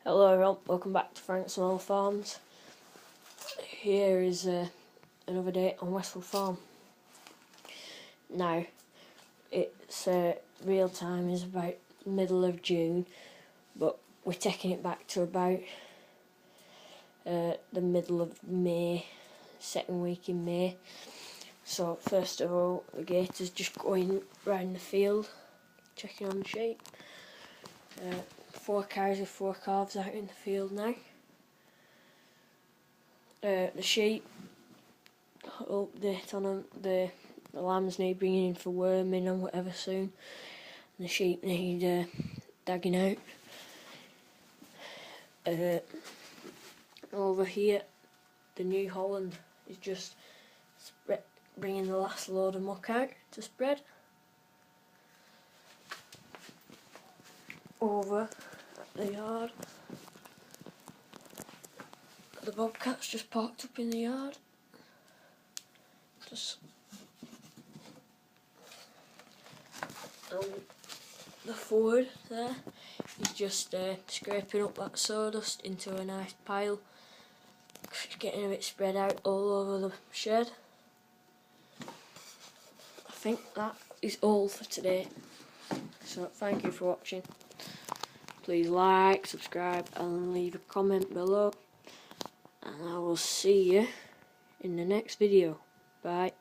Hello everyone, welcome back to Frank's Small Farms. Here is another day on Westwood Farm. Now, it's real time is about middle of June, but we're taking it back to about the middle of May, second week in May. So first of all, the gator's just going round the field, checking on the sheep. 4 cows with 4 calves out in the field now. The sheep, update on them, the lambs need bringing in for worming and whatever soon. And the sheep need dagging out. Over here, the New Holland is just bringing the last load of muck out to spread. Over at the yard, the bobcat's just parked up in the yard. The forward there is just scraping up that sawdust into a nice pile, getting a bit spread out all over the shed. I think that is all for today, so thank you for watching. Please like, subscribe and leave a comment below, and I will see you in the next video. Bye.